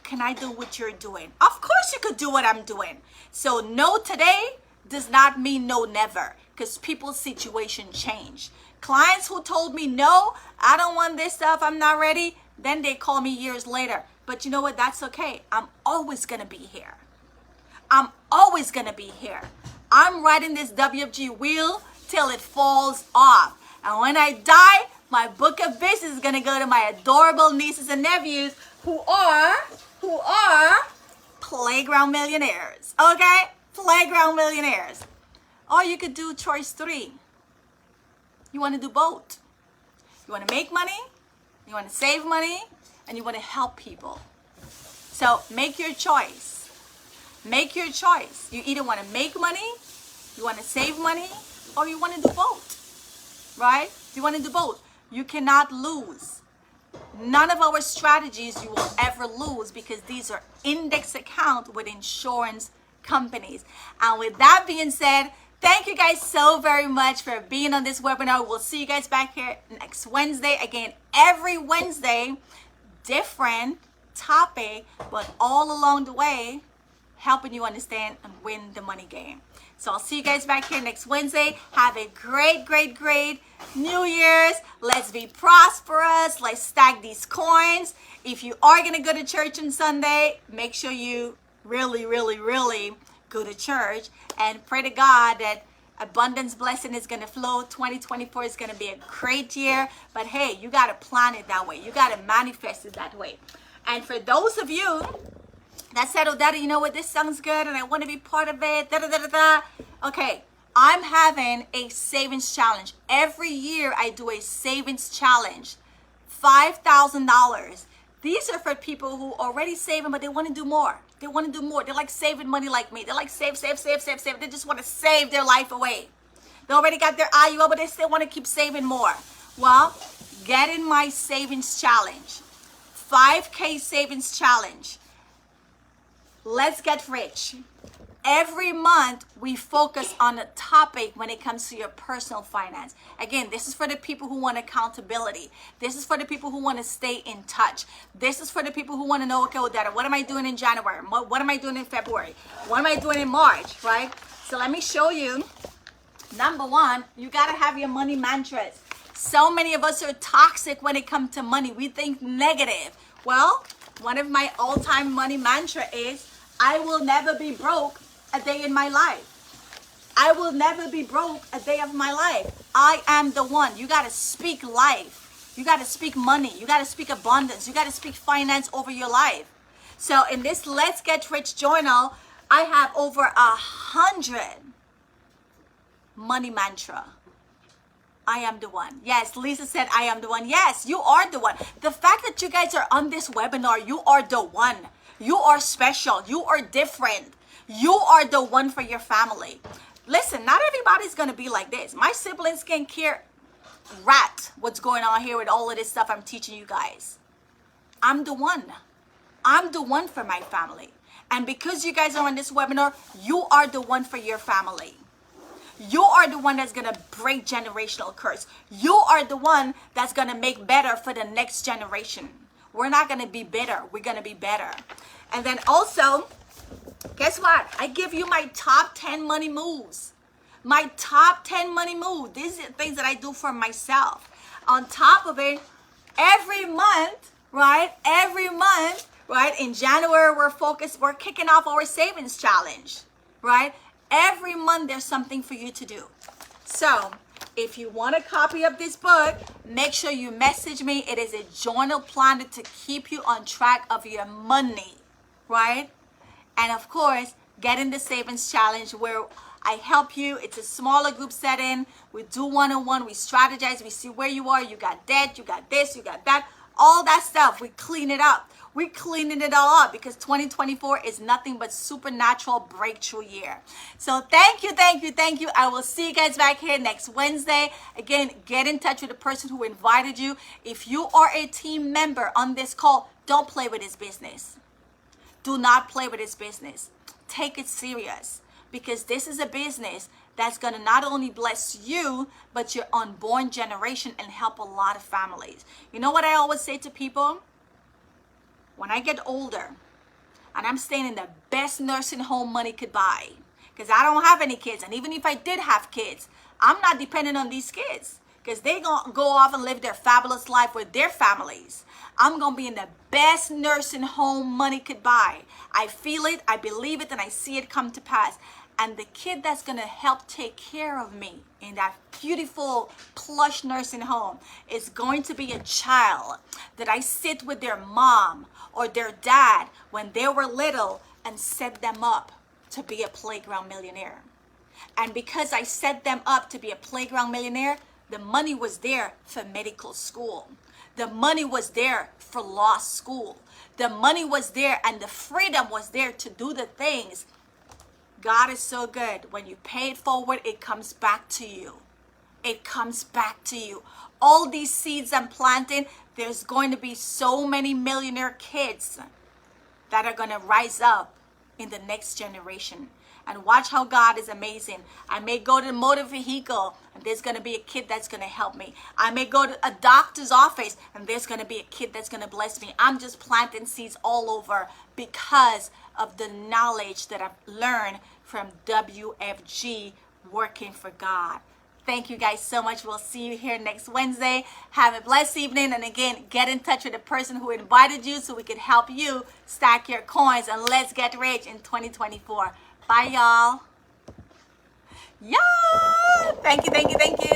can I do what you're doing? Of course you could do what I'm doing. So no today does not mean no never, because people's situation change. Clients who told me, no, I don't want this stuff, I'm not ready, then they call me years later. But you know what? That's okay. I'm always going to be here. I'm always going to be here. I'm riding this WFG wheel till it falls off. And when I die, my book of business is going to go to my adorable nieces and nephews who are playground millionaires. Okay? Playground millionaires. Or you could do choice three. You want to do both. You want to make money, you want to save money, and you want to help people. So make your choice. Make your choice. You either want to make money, you want to save money, or you want to do both. Right? You want to do both. You cannot lose. None of our strategies you will ever lose, because these are index accounts with insurance companies. And with that being said, thank you guys so very much for being on this webinar. We'll see you guys back here next Wednesday. Again, every Wednesday, different topic, but all along the way, helping you understand and win the money game. So I'll see you guys back here next Wednesday. Have a great, great, great New Year's. Let's be prosperous. Let's stack these coins. If you are going to go to church on Sunday, make sure you really, really, really go to church and pray to God that abundance blessing is going to flow. 2024 is going to be a great year. But hey, you got to plan it that way. You got to manifest it that way. And for those of you that said, oh, Daddy, you know what, this sounds good and I want to be part of it, okay, I'm having a savings challenge. Every year I do a savings challenge, $5,000. These are for people who already saving, but they want to do more. They want to do more. They like saving money like me. They like save. They just want to save their life away. They already got their IUL, but they still want to keep saving more. Well, get in my savings challenge, 5K savings challenge. Let's get rich. Every month, we focus on a topic when it comes to your personal finance. Again, this is for the people who want accountability. This is for the people who want to stay in touch. This is for the people who want to know, okay, Odetta, what am I doing in January? What am I doing in February? What am I doing in March, right? So let me show you. Number one, you got to have your money mantras. So many of us are toxic when it comes to money. We think negative. Well, one of my all-time money mantra is, I will never be broke a day in my life. I will never be broke a day of my life. I am the one. You got to speak life. You got to speak money. You got to speak abundance. You got to speak finance over your life. So in this Let's Get Rich journal, I have over 100 money mantra. I am the one. Yes, Lisa said I am the one. Yes, you are the one. The fact that you guys are on this webinar, you are the one. You are special. You are different. You are the one for your family. Listen, not everybody's going to be like this. My siblings can care rat what's going on here with all of this stuff I'm teaching you guys. I'm the one. I'm the one for my family. And because you guys are on this webinar, you are the one for your family. You are the one that's going to break generational curse. You are the one that's going to make better for the next generation. We're not going to be bitter. We're going to be better. And then also, guess what? I give you my top 10 money moves. My top 10 money moves. These are things that I do for myself. On top of it, every month, right? Every month, right? In January, we're kicking off our savings challenge, right? Every month, there's something for you to do. So, if you want a copy of this book, make sure you message me. It is a journal planner to keep you on track of your money, right? And of course, get in the savings challenge where I help you. It's a smaller group setting. We do one-on-one. We strategize. We see where you are. You got debt. You got this. You got that. All that stuff. We clean it up. We're cleaning it all up because 2024 is nothing but supernatural breakthrough year. So thank you, thank you, thank you. I will see you guys back here next Wednesday. Again, get in touch with the person who invited you. If you are a team member on this call, don't play with his business. Do not play with his business. Take it serious because this is a business that's going to not only bless you, but your unborn generation and help a lot of families. You know what I always say to people? When I get older and I'm staying in the best nursing home money could buy, because I don't have any kids, and even if I did have kids, I'm not dependent on these kids because they're going to go off and live their fabulous life with their families. I'm going to be in the best nursing home money could buy. I feel it, I believe it, and I see it come to pass. And the kid that's going to help take care of me in that beautiful plush nursing home is going to be a child that I sit with their mom or their dad when they were little and set them up to be a playground millionaire. And because I set them up to be a playground millionaire, the money was there for medical school. The money was there for law school. The money was there and the freedom was there to do the things. God is so good. When you pay it forward, it comes back to you. It comes back to you. All these seeds I'm planting, there's going to be so many millionaire kids that are going to rise up in the next generation. And watch how God is amazing. I may go to the motor vehicle and there's going to be a kid that's going to help me. I may go to a doctor's office and there's going to be a kid that's going to bless me. I'm just planting seeds all over because of the knowledge that I've learned from WFG working for God. Thank you guys so much. We'll see you here next Wednesday. Have a blessed evening. And again, get in touch with the person who invited you so we can help you stack your coins. And let's get rich in 2024. Bye, y'all. Yeah. Thank you, thank you, thank you.